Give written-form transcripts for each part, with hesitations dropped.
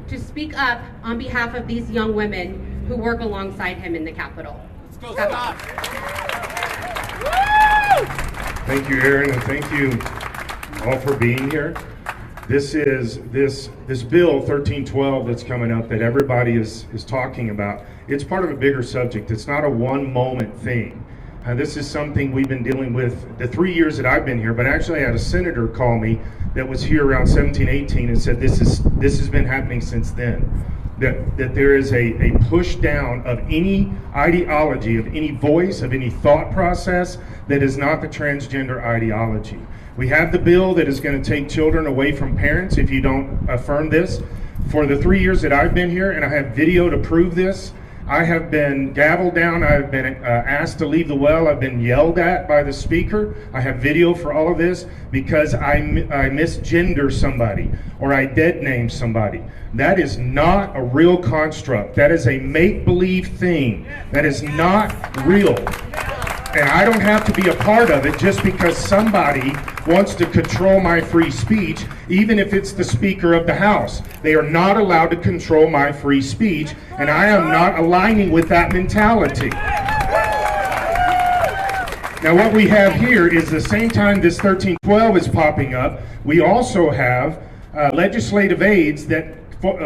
to speak up on behalf of these young women who work alongside him in the Capitol. Let's go, Scott. Thank you, Aaron, and thank you all for being here. This bill 1312 that's coming up that everybody is talking about. It's part of a bigger subject. It's not a one moment thing. This is something we've been dealing with the 3 years that I've been here, but actually I had a senator call me that was here around 17, 18 and said this has been happening since then. That there is a push down of any ideology, of any voice, of any thought process that is not the transgender ideology. We have the bill that is going to take children away from parents if you don't affirm this. For the 3 years that I've been here, and I have video to prove this, I have been gavelled down, I've been asked to leave the well, I've been yelled at by the speaker. I have video for all of this because I misgender somebody or I dead name somebody. That is not a real construct. That is a make-believe thing. That is not real. And I don't have to be a part of it just because somebody wants to control my free speech, even if it's the Speaker of the House. They are not allowed to control my free speech, and I am not aligning with that mentality. Now what we have here is the same time this 1312 is popping up, we also have legislative aides that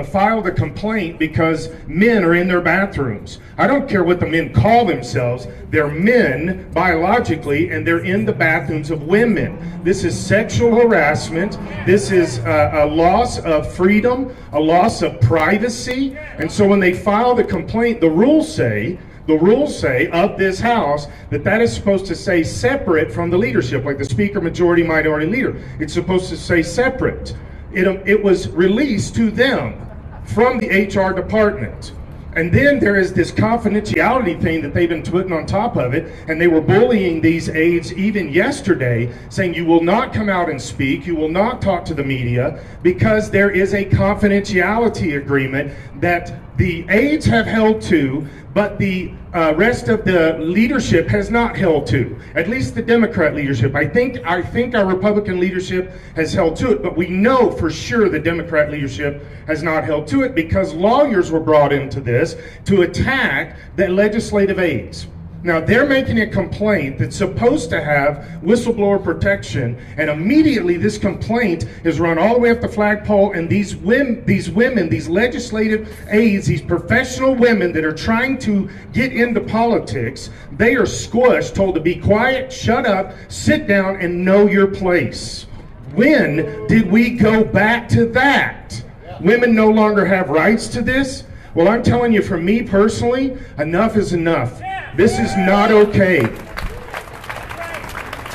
filed a complaint because men are in their bathrooms. I don't care what the men call themselves. They're men biologically, and they're in the bathrooms of women. This is sexual harassment. This is a loss of freedom, a loss of privacy. And so when they file the complaint, the rules say of this House that is supposed to say separate from the leadership, like the Speaker, Majority, Minority Leader. It's supposed to say separate. It was released to them from the HR department. And then there is this confidentiality thing that they've been putting on top of it, and they were bullying these aides even yesterday, saying you will not come out and speak, you will not talk to the media, because there is a confidentiality agreement that the aides have held to, but the rest of the leadership has not held to. At least the Democrat leadership. I think our Republican leadership has held to it, but we know for sure the Democrat leadership has not held to it because lawyers were brought into this to attack the legislative aides. Now they're making a complaint that's supposed to have whistleblower protection, and immediately this complaint is run all the way up the flagpole, and these women, these legislative aides, these professional women that are trying to get into politics, they are squished, told to be quiet, shut up, sit down, and know your place. When did we go back to that? Women no longer have rights to this? Well, I'm telling you, for me personally, enough is enough. This is not okay.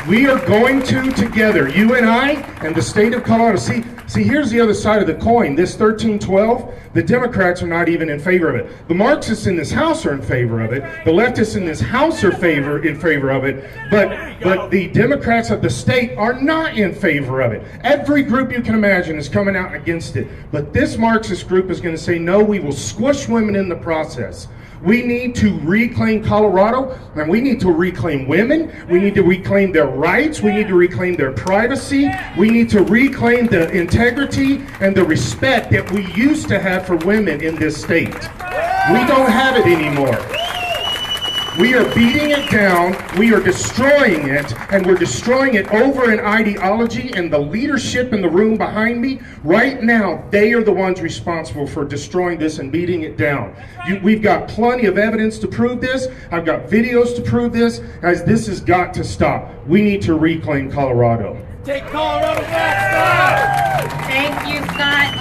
We are going to together, you and I and the state of Colorado. See, here's the other side of the coin. This 1312, the Democrats are not even in favor of it. The Marxists in this House are in favor of it. The leftists in this House are in favor of it. But the Democrats of the state are not in favor of it. Every group you can imagine is coming out against it. But this Marxist group is going to say, no, we will squish women in the process. We need to reclaim Colorado, and we need to reclaim women. We need to reclaim their rights. We need to reclaim their privacy. We need to reclaim the integrity and the respect that we used to have for women in this state. We don't have it anymore. We are beating it down, we are destroying it, and we're destroying it over an ideology, and the leadership in the room behind me, right now, they are the ones responsible for destroying this and beating it down. We've got plenty of evidence to prove this. I've got videos to prove this. Guys, this has got to stop. We need to reclaim Colorado. Take Colorado back, Scott! Thank you, Scott.